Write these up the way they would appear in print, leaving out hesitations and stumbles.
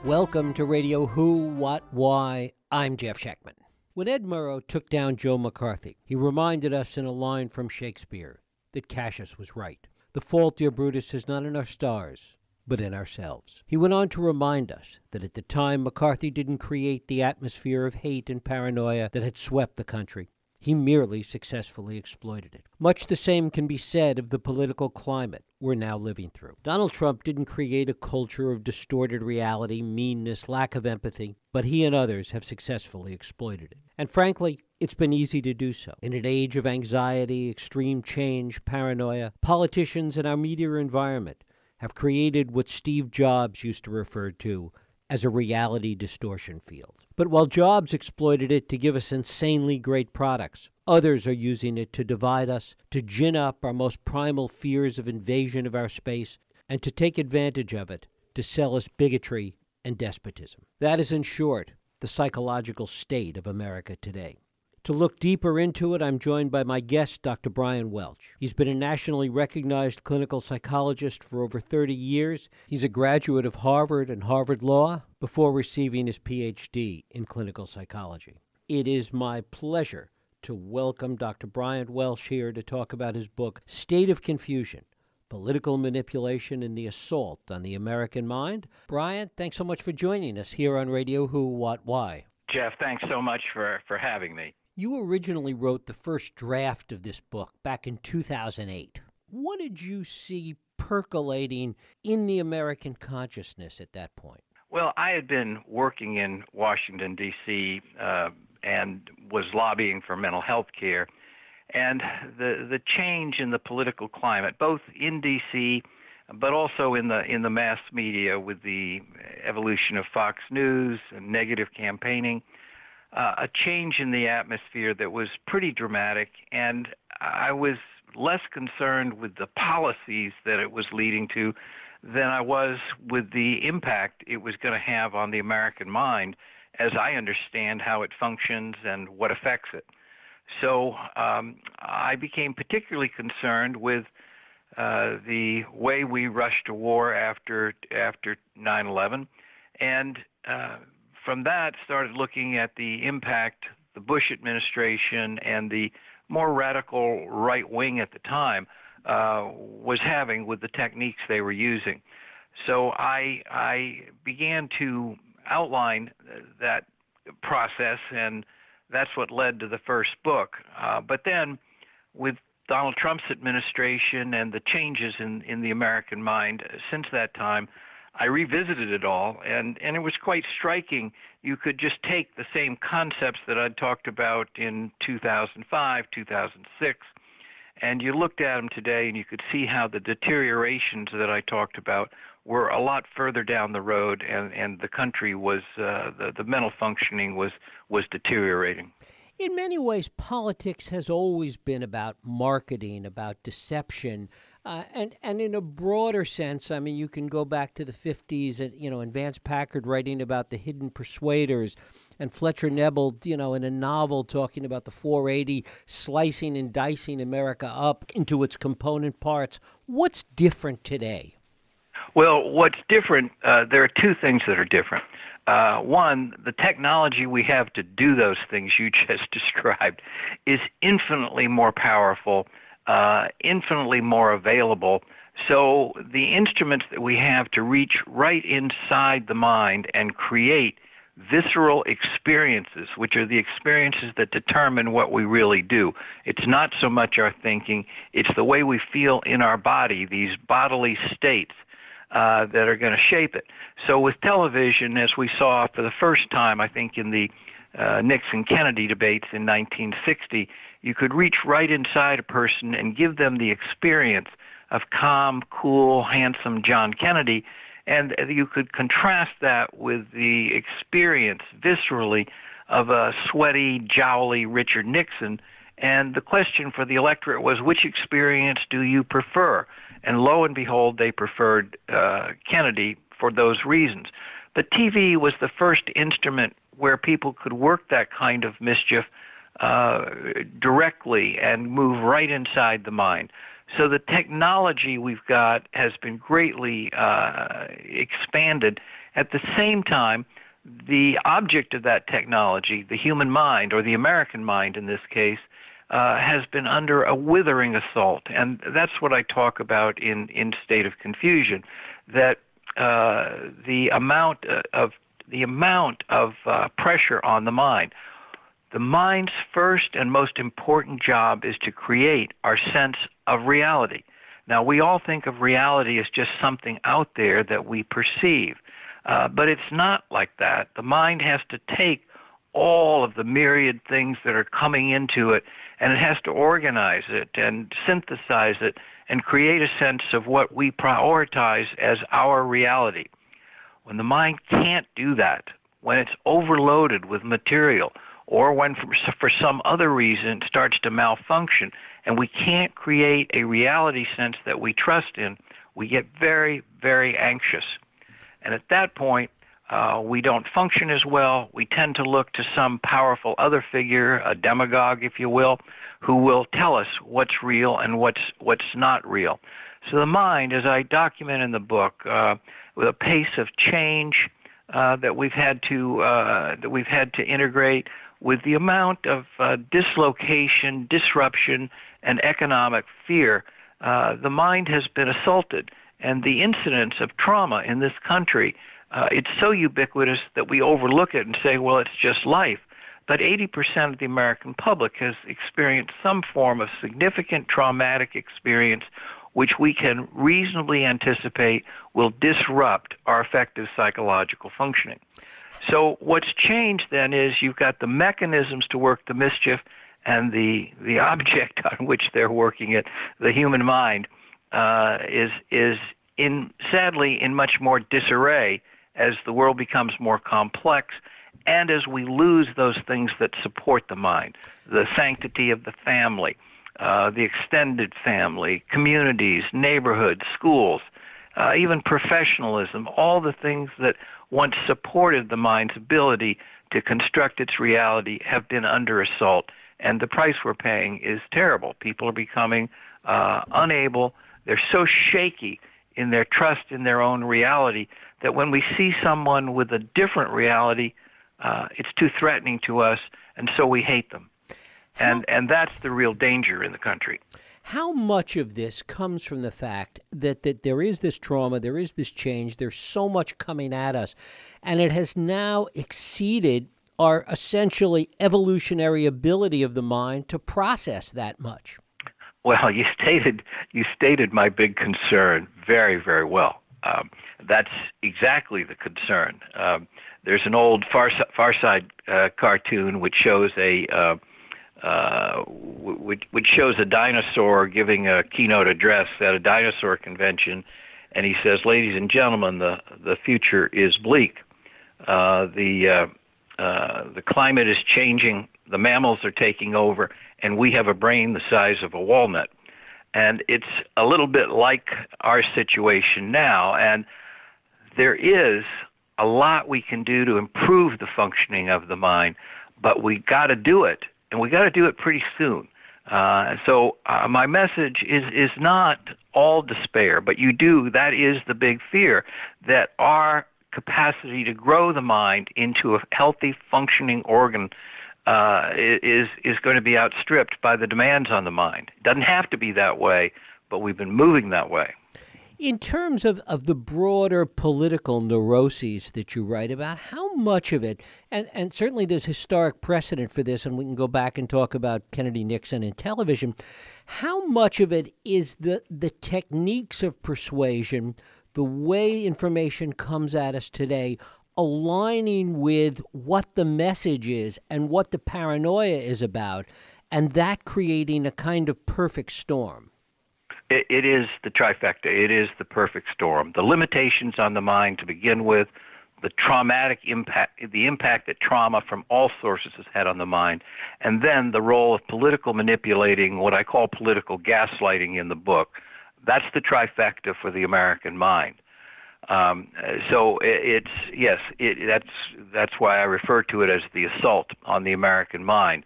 Welcome to Radio Who, What, Why. I'm Jeff Schechtman. When Ed Murrow took down Joe McCarthy, he reminded us in a line from Shakespeare that Cassius was right. The fault, dear Brutus, is not in our stars, but in ourselves. He went on to remind us that at the time McCarthy didn't create the atmosphere of hate and paranoia that had swept the country. He merely successfully exploited it. Much the same can be said of the political climate we're now living through. Donald Trump didn't create a culture of distorted reality, meanness, lack of empathy, but he and others have successfully exploited it. And frankly, it's been easy to do so. In an age of anxiety, extreme change, paranoia, politicians and our media environment have created what Steve Jobs used to refer to as a reality distortion field. But while Jobs exploited it to give us insanely great products, others are using it to divide us, to gin up our most primal fears of invasion of our space, and to take advantage of it to sell us bigotry and despotism. That is, in short, the psychological state of America today. To look deeper into it, I'm joined by my guest, Dr. Brian Welch. He's been a nationally recognized clinical psychologist for over 30 years. He's a graduate of Harvard and Harvard Law before receiving his PhD in clinical psychology. It is my pleasure to welcome Dr. Brian Welch here to talk about his book, State of Confusion, Political Manipulation and the Assault on the American Mind. Brian, thanks so much for joining us here on Radio Who, What, Why. Jeff, thanks so much for having me. You originally wrote the first draft of this book back in 2008. What did you see percolating in the American consciousness at that point? Well, I had been working in Washington, D.C., and was lobbying for mental health care. And the change in the political climate, both in D.C., but also in the mass media with the evolution of Fox News and negative campaigning, a change in the atmosphere that was pretty dramatic, and I was less concerned with the policies that it was leading to than I was with the impact it was going to have on the American mind as I understand how it functions and what affects it. So I became particularly concerned with the way we rushed to war after 9/11, and from that, started looking at the impact the Bush administration and the more radical right wing at the time was having with the techniques they were using. So I began to outline that process, and that's what led to the first book. But then, with Donald Trump's administration and the changes in the American mind since that time, I revisited it all, and it was quite striking. You could just take the same concepts that I'd talked about in 2005, 2006, and you looked at them today, and you could see how the deteriorations that I talked about were a lot further down the road, and the country was, the mental functioning was deteriorating. In many ways, politics has always been about marketing, about deception, and in a broader sense, I mean, you can go back to the 50s, and Vance Packard writing about the hidden persuaders, and Fletcher Nebel, in a novel talking about the 480 slicing and dicing America up into its component parts. What's different today? Well, what's different, there are two things that are different. One, the technology we have to do those things you just described is infinitely more powerful, infinitely more available. So the instruments that we have to reach right inside the mind and create visceral experiences, which are the experiences that determine what we really do. It's not so much our thinking, it's the way we feel in our body, these bodily states that are going to shape it. So with television, as we saw for the first time, I think in the Nixon-Kennedy debates in 1960, you could reach right inside a person and give them the experience of calm, cool, handsome John Kennedy, and you could contrast that with the experience viscerally of a sweaty, jowly Richard Nixon. And the question for the electorate was, which experience do you prefer? And lo and behold, they preferred Kennedy for those reasons. But TV was the first instrument where people could work that kind of mischief directly and move right inside the mind. So the technology we've got has been greatly expanded. At the same time, the object of that technology, the human mind, or the American mind in this case, has been under a withering assault. And that's what I talk about in State of Confusion, that the amount of pressure on the mind. The mind's first and most important job is to create our sense of reality. Now, we all think of reality as just something out there that we perceive, but it's not like that. The mind has to take all of the myriad things that are coming into it, and it has to organize it and synthesize it and create a sense of what we prioritize as our reality. When the mind can't do that, when it's overloaded with material, or when for some other reason it starts to malfunction and we can't create a reality sense that we trust in, we get very, very anxious. And at that point, we don't function as well. We tend to look to some powerful other figure, a demagogue, if you will, who will tell us what's real and what's not real. So the mind, as I document in the book, with a pace of change that we've had to integrate, with the amount of dislocation, disruption, and economic fear, the mind has been assaulted. And the incidence of trauma in this country, it's so ubiquitous that we overlook it and say, well, it's just life. But 80% of the American public has experienced some form of significant traumatic experience which we can reasonably anticipate will disrupt our effective psychological functioning. So what's changed then is you've got the mechanisms to work the mischief, and the object on which they're working it, the human mind, is sadly in much more disarray as the world becomes more complex and as we lose those things that support the mind, the sanctity of the family, the extended family, communities, neighborhoods, schools, even professionalism, all the things that once supported the mind's ability to construct its reality have been under assault, and the price we're paying is terrible. People are becoming unable, they're so shaky in their trust in their own reality that when we see someone with a different reality, it's too threatening to us, and so we hate them. And that's the real danger in the country. How much of this comes from the fact that there is this trauma, there is this change, there's so much coming at us, and it has now exceeded our essentially evolutionary ability of the mind to process that much? Well, you stated my big concern very, very well. That's exactly the concern. There's an old Far Side cartoon which shows a dinosaur giving a keynote address at a dinosaur convention, and he says, "Ladies and gentlemen, the future is bleak. The climate is changing. The mammals are taking over, and we have a brain the size of a walnut." And it's a little bit like our situation now, and there is a lot we can do to improve the functioning of the mind, but we got to do it, and we got to do it pretty soon. So my message is not all despair, but that is the big fear, that our capacity to grow the mind into a healthy, functioning organ is going to be outstripped by the demands on the mind. It doesn't have to be that way, but we've been moving that way. In terms of the broader political neuroses that you write about, how much of it, and certainly there's historic precedent for this, and we can go back and talk about Kennedy, Nixon, and television, how much of it is the techniques of persuasion, the way information comes at us today, aligning with what the message is and what the paranoia is about, and that creating a kind of perfect storm? It is the trifecta. It is the perfect storm. The limitations on the mind to begin with, the traumatic impact, the impact that trauma from all sources has had on the mind, and then the role of political manipulating, what I call political gaslighting in the book. That's the trifecta for the American mind. So that's why I refer to it as the assault on the American mind.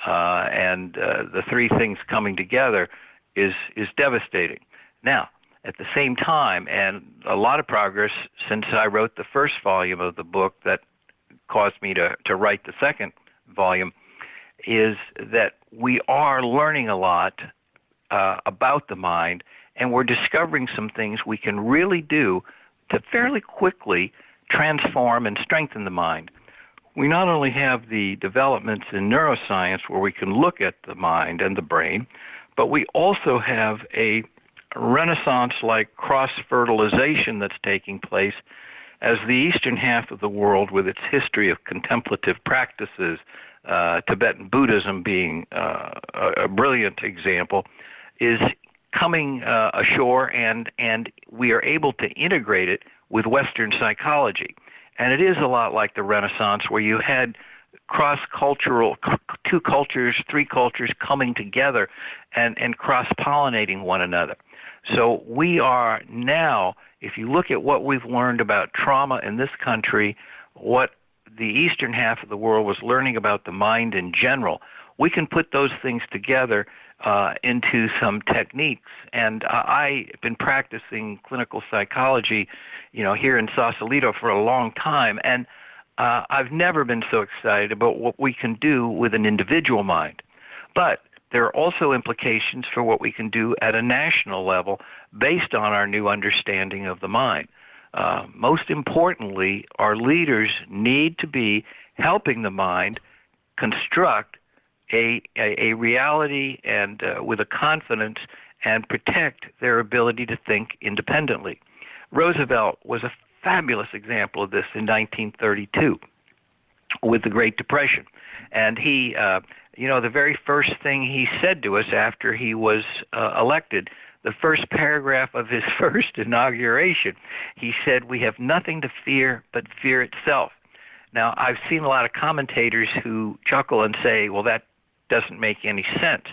And the three things coming together is devastating. Now, at the same time, and a lot of progress since I wrote the first volume of the book that caused me to write the second volume, is that we are learning a lot about the mind, and we're discovering some things we can really do to fairly quickly transform and strengthen the mind. We not only have the developments in neuroscience where we can look at the mind and the brain, but we also have a renaissance-like cross-fertilization that's taking place as the eastern half of the world, with its history of contemplative practices, Tibetan Buddhism being a brilliant example, is coming ashore, and we are able to integrate it with Western psychology. And it is a lot like the Renaissance, where you had cross-cultural, two cultures, three cultures coming together and cross-pollinating one another. So we are now, if you look at what we've learned about trauma in this country, what the eastern half of the world was learning about the mind in general, we can put those things together into some techniques. And I've been practicing clinical psychology, here in Sausalito for a long time, and I've never been so excited about what we can do with an individual mind. But there are also implications for what we can do at a national level based on our new understanding of the mind. Most importantly, our leaders need to be helping the mind construct a reality and with a confidence, and protect their ability to think independently. Roosevelt was a fabulous example of this in 1932 with the Great Depression. And he, the very first thing he said to us after he was elected, the first paragraph of his first inauguration, he said, "We have nothing to fear but fear itself." Now, I've seen a lot of commentators who chuckle and say, well, that doesn't make any sense.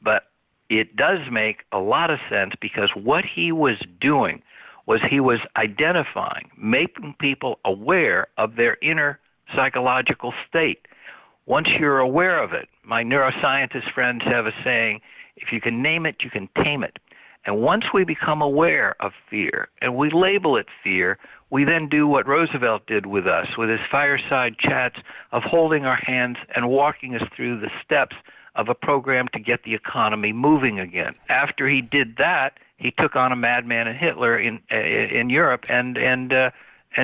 But it does make a lot of sense, because what he was doing was he was identifying, making people aware of their inner psychological state. Once you're aware of it, my neuroscientist friends have a saying, if you can name it, you can tame it. And once we become aware of fear and we label it fear, we then do what Roosevelt did with us, with his fireside chats of holding our hands and walking us through the steps of a program to get the economy moving again. After he did that, he took on a madman and Hitler in Europe and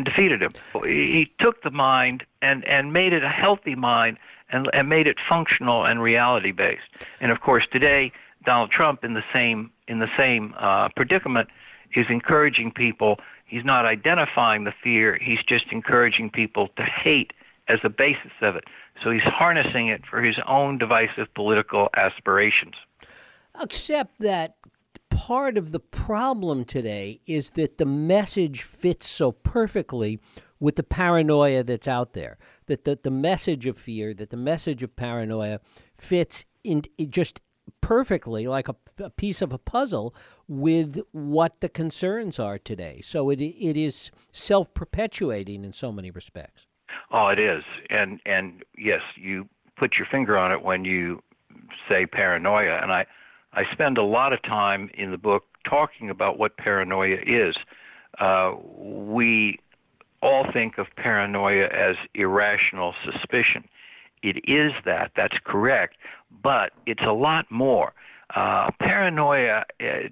defeated him. He took the mind and made it a healthy mind and made it functional and reality-based. And of course, today, Donald Trump, in the same predicament, is encouraging people. He's not identifying the fear. He's just encouraging people to hate as a basis of it. So he's harnessing it for his own divisive political aspirations. Except that part of the problem today is that the message fits so perfectly with the paranoia that's out there, that the message of fear, that the message of paranoia fits in just perfectly, like a piece of a puzzle, with what the concerns are today. So it is self-perpetuating in so many respects. Oh, it is. And yes, you put your finger on it when you say paranoia. And I spend a lot of time in the book talking about what paranoia is. We all think of paranoia as irrational suspicion. It is that. That's correct. But it's a lot more. Paranoia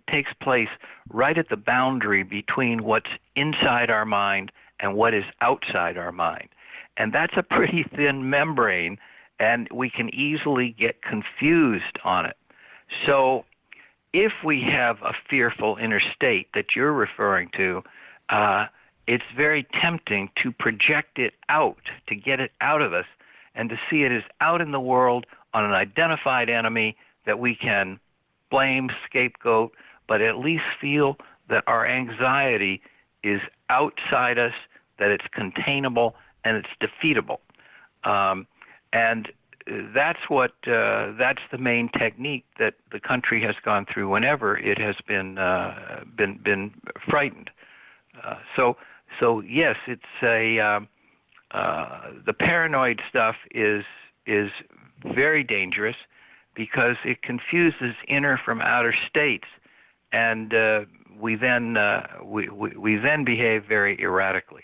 takes place right at the boundary between what's inside our mind and what is outside our mind. And that's a pretty thin membrane, and we can easily get confused on it. So if we have a fearful inner state that you're referring to, it's very tempting to project it out, to get it out of us, and to see it as out in the world on an identified enemy that we can blame, scapegoat, but at least feel that our anxiety is outside us, that it's containable, and it's defeatable. And that's the main technique that the country has gone through whenever it has been frightened. So yes, it's the paranoid stuff is very dangerous. because it confuses inner from outer states, and we then behave very erratically.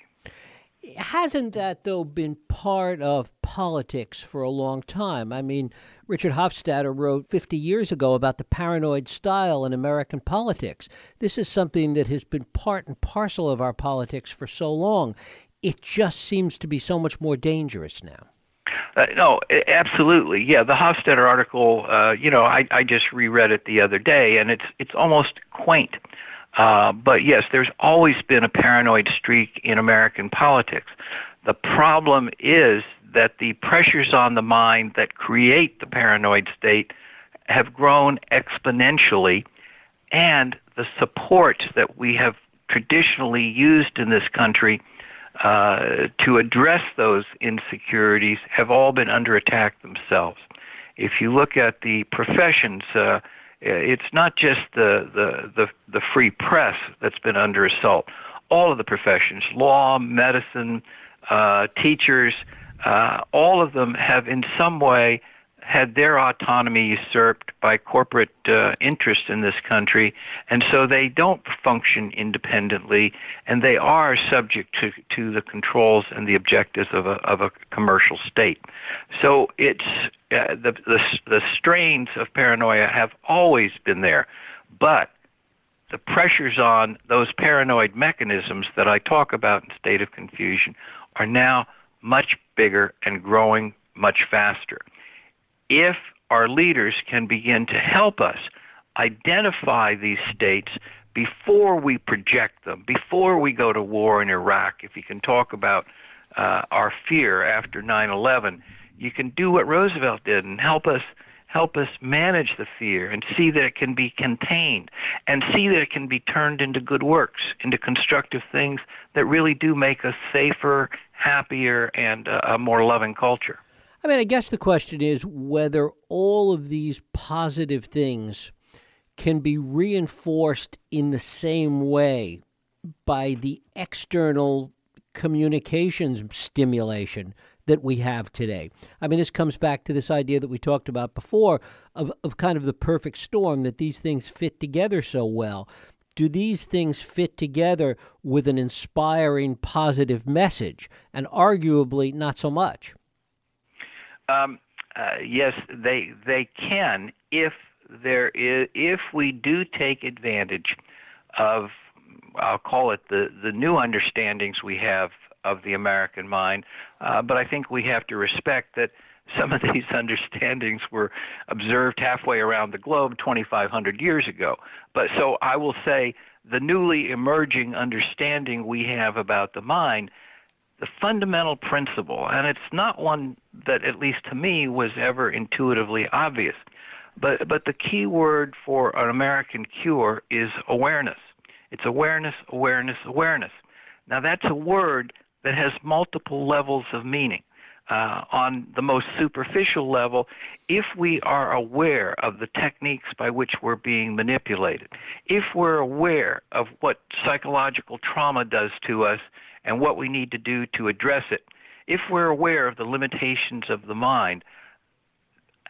Hasn't that, though, been part of politics for a long time? I mean, Richard Hofstadter wrote 50 years ago about the paranoid style in American politics. This is something that has been part and parcel of our politics for so long. It just seems to be so much more dangerous now. No, absolutely. Yeah, the Hofstadter article, I just reread it the other day, and it's almost quaint. But yes, there's always been a paranoid streak in American politics. The problem is that the pressures on the mind that create the paranoid state have grown exponentially, and the supports that we have traditionally used in this country to address those insecurities have all been under attack themselves. If you look at the professions, it's not just the free press that's been under assault. All of the professions, law, medicine, teachers, all of them have in some way had their autonomy usurped by corporate interest in this country, and so they don't function independently, and they are subject to the controls and the objectives of a commercial state. So it's the strains of paranoia have always been there, but the pressures on those paranoid mechanisms that I talk about in State of Confusion are now much bigger and growing much faster. If our leaders can begin to help us identify these states before we project them, before we go to war in Iraq, if you can talk about our fear after 9/11, you can do what Roosevelt did and help us manage the fear and see that it can be contained and see that it can be turned into good works, into constructive things that really do make us safer, happier, and a more loving culture. I mean, I guess the question is whether all of these positive things can be reinforced in the same way by the external communications stimulation that we have today. I mean, this comes back to this idea that we talked about before of kind of the perfect storm, that these things fit together so well. Do these things fit together with an inspiring, positive message? And arguably not so much. Yes, they can if we do take advantage of, I'll call it the new understandings we have of the American mind, but I think we have to respect that some of these understandings were observed halfway around the globe 2,500 years ago. But so I will say the newly emerging understanding we have about the mind, the fundamental principle, and it's not one that, at least to me, was ever intuitively obvious, but the key word for an American cure is awareness. It's awareness, awareness, awareness. Now, that's a word that has multiple levels of meaning. On the most superficial level, if we are aware of the techniques by which we're being manipulated, if we're aware of what psychological trauma does to us and what we need to do to address it, if we're aware of the limitations of the mind,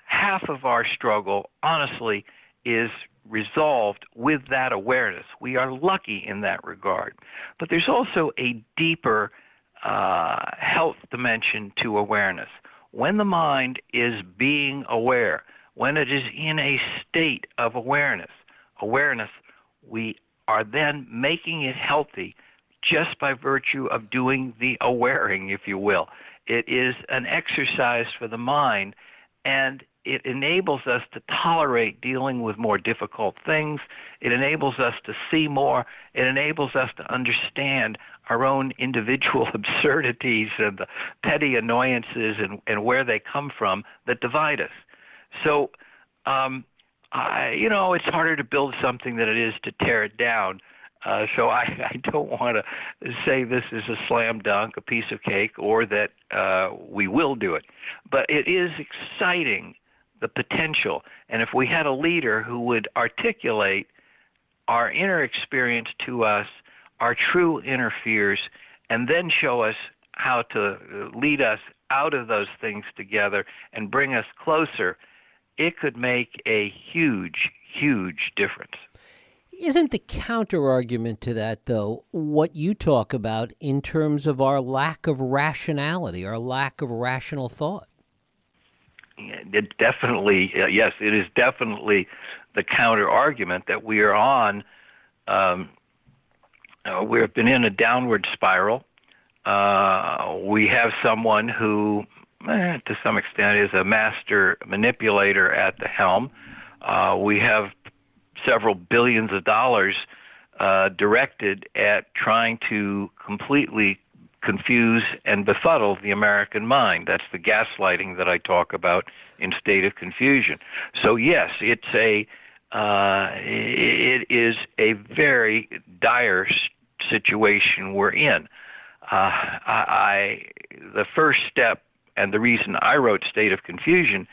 half of our struggle, honestly, is resolved with that awareness. We are lucky in that regard. But there's also a deeper health dimension to awareness. When the mind is being aware, when it is in a state of awareness, we are then making it healthy just by virtue of doing the awaring, if you will. It is an exercise for the mind, and it enables us to tolerate dealing with more difficult things. It enables us to see more. It enables us to understand our own individual absurdities and the petty annoyances and where they come from that divide us. So, it's harder to build something than it is to tear it down. So I don't want to say this is a slam dunk, a piece of cake, or that we will do it. But it is exciting, the potential. And if we had a leader who would articulate our inner experience to us, our true inner fears, and then show us how to lead us out of those things together and bring us closer, it could make a huge, huge difference. Isn't the counter-argument to that, though, what you talk about in terms of our lack of rationality, our lack of rational thought? It definitely, yes, it is definitely the counter-argument that we are on. We've been in a downward spiral. We have someone who, to some extent, is a master manipulator at the helm. We have several billions of dollars directed at trying to completely confuse and befuddle the American mind. That's the gaslighting that I talk about in State of Confusion. So yes, it is a very dire situation we're in. The first step, and the reason I wrote State of Confusion,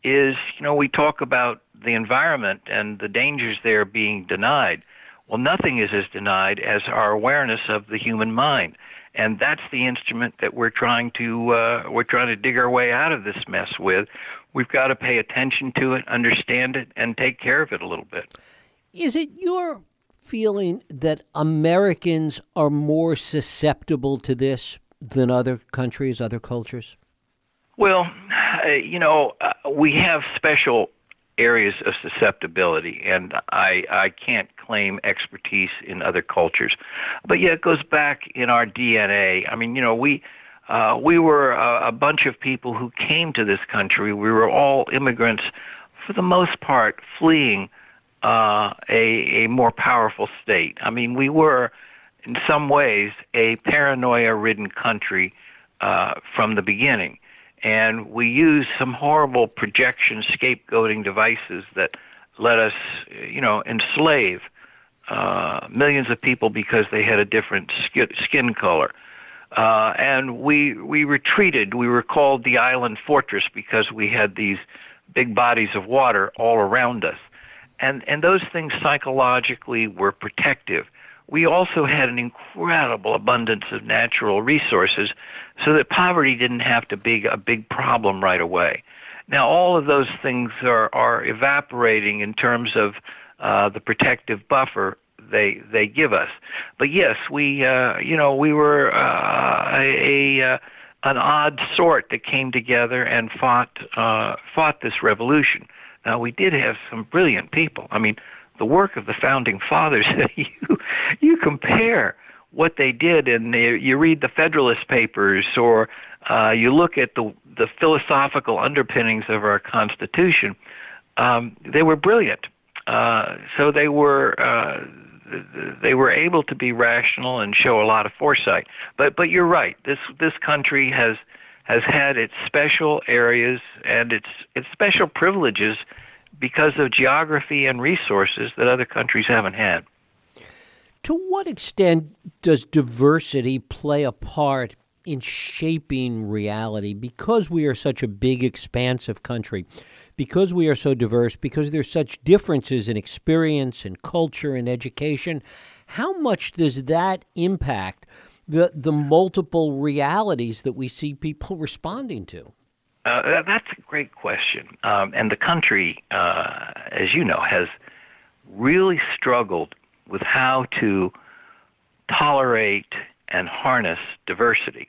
is, we talk about the environment and the dangers there being denied. Well, nothing is as denied as our awareness of the human mind, and that's the instrument that we're trying to dig our way out of this mess with. We've got to pay attention to it, understand it, and take care of it a little bit. Is it your feeling that Americans are more susceptible to this than other countries, other cultures? Well, we have special areas of susceptibility, and I can't claim expertise in other cultures. But yeah, it goes back in our DNA. I mean, we were a bunch of people who came to this country. We were all immigrants, for the most part, fleeing a more powerful state. I mean, we were, in some ways, a paranoia-ridden country from the beginning. And we used some horrible projection scapegoating devices that let us, enslave millions of people because they had a different skin color. And we retreated. We were called the island fortress because we had these big bodies of water all around us. And those things psychologically were protective. We also had an incredible abundance of natural resources so that poverty didn't have to be a big problem right away. Now, all of those things are evaporating in terms of the protective buffer they give us. But yes, we were an odd sort that came together and fought this revolution. Now, we did have some brilliant people. I mean, the work of the founding fathers, you compare what they did, and you read the Federalist Papers, or you look at the philosophical underpinnings of our Constitution. They were brilliant. So they were able to be rational and show a lot of foresight. But you're right. This country has had its special areas and its special privileges because of geography and resources that other countries haven't had. To what extent does diversity play a part in shaping reality? Because we are such a big, expansive country, because we are so diverse, because there's such differences in experience and culture and education, how much does that impact the multiple realities that we see people responding to? That's a great question. And the country, as you know, has really struggled with how to tolerate and harness diversity,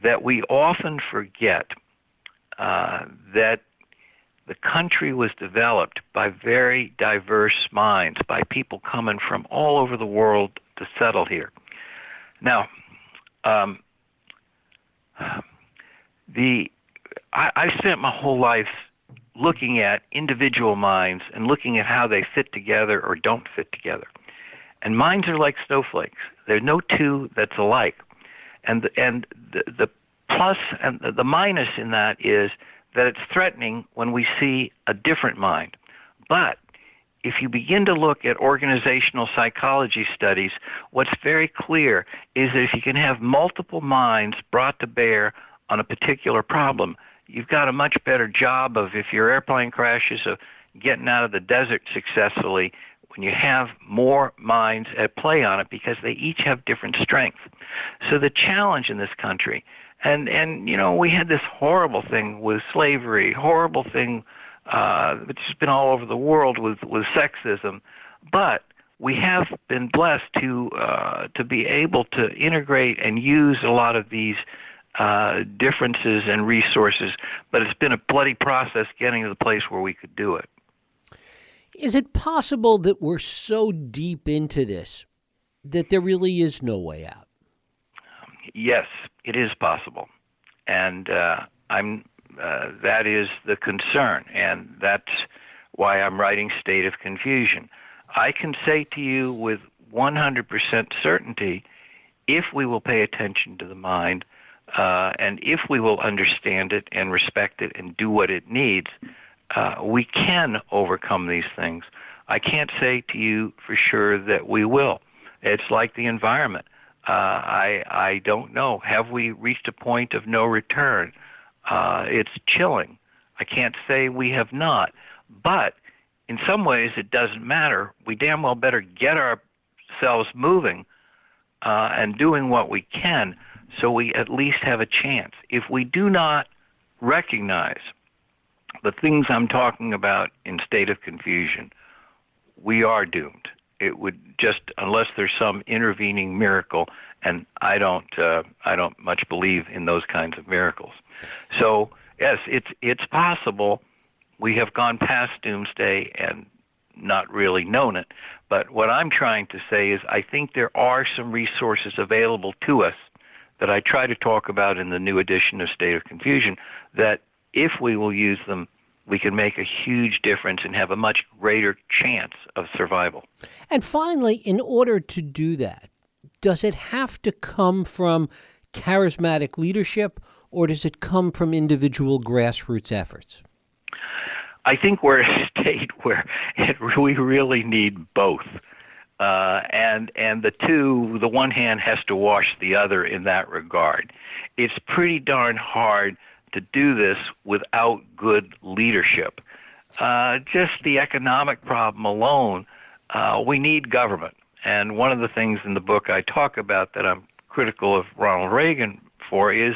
that we often forget that the country was developed by very diverse minds, by people coming from all over the world to settle here. Now, I spent my whole life looking at individual minds and looking at how they fit together or don't fit together. And minds are like snowflakes. There's no two that's alike. And the plus and the minus in that is that it's threatening when we see a different mind. But if you begin to look at organizational psychology studies, what's very clear is that if you can have multiple minds brought to bear on a particular problem, you've got a much better job of, if your airplane crashes, of getting out of the desert successfully when you have more minds at play on it, because they each have different strengths. So the challenge in this country, and we had this horrible thing with slavery, horrible thing It's been all over the world with sexism, but we have been blessed to be able to integrate and use a lot of these differences and resources, but it's been a bloody process getting to the place where we could do it. Is it possible that we're so deep into this that there really is no way out? Yes, it is possible, and that is the concern, and that's why I'm writing State of Confusion. I can say to you with 100% certainty, if we will pay attention to the mind, and if we will understand it and respect it and do what it needs, we can overcome these things. I can't say to you for sure that we will. It's like the environment. I don't know. Have we reached a point of no return? It's chilling. I can't say we have not. But in some ways, it doesn't matter. We damn well better get ourselves moving and doing what we can so we at least have a chance. If we do not recognize the things I'm talking about in State of Confusion, we are doomed. It would just, unless there's some intervening miracle, and I don't much believe in those kinds of miracles. So yes, it's possible. We have gone past doomsday and not really known it. But what I'm trying to say is I think there are some resources available to us that I try to talk about in the new edition of State of Confusion, that if we will use them, we can make a huge difference and have a much greater chance of survival. And finally, in order to do that, does it have to come from charismatic leadership, or does it come from individual grassroots efforts? I think we're at a state where we really need both. And the two, the one hand has to wash the other in that regard. It's pretty darn hard to do this without good leadership. Just the economic problem alone, we need government. And one of the things in the book I talk about that I'm critical of Ronald Reagan for is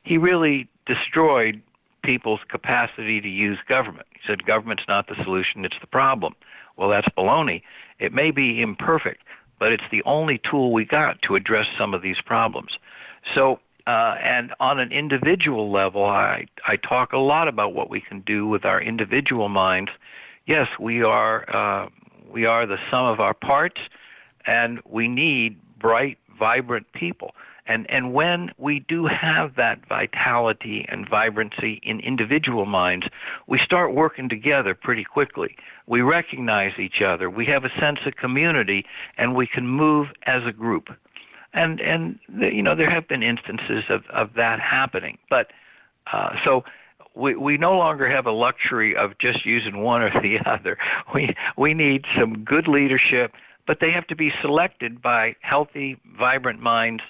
he really destroyed people's capacity to use government. He said government's not the solution, it's the problem. Well, that's baloney. It may be imperfect, but it's the only tool we got to address some of these problems. So, and on an individual level, I talk a lot about what we can do with our individual minds. Yes, we are the sum of our parts, and we need bright, vibrant people. And when we do have that vitality and vibrancy in individual minds, we start working together pretty quickly. We recognize each other. We have a sense of community, and we can move as a group. And there have been instances of that happening. But so we no longer have a luxury of just using one or the other. We need some good leadership, but they have to be selected by healthy, vibrant minds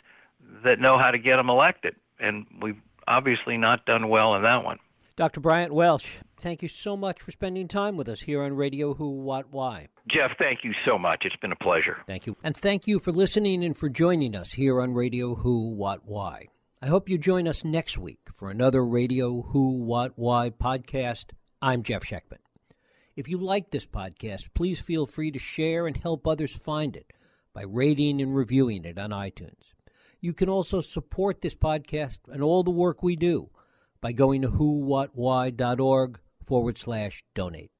that know how to get them elected. And we've obviously not done well in that one. Dr. Bryant Welch, thank you so much for spending time with us here on Radio Who, What, Why. Jeff, thank you so much. It's been a pleasure. Thank you. And thank you for listening and for joining us here on Radio Who, What, Why. I hope you join us next week for another Radio Who, What, Why podcast. I'm Jeff Schechtman. If you like this podcast, please feel free to share and help others find it by rating and reviewing it on iTunes. You can also support this podcast and all the work we do by going to whowhatwhy.org/donate.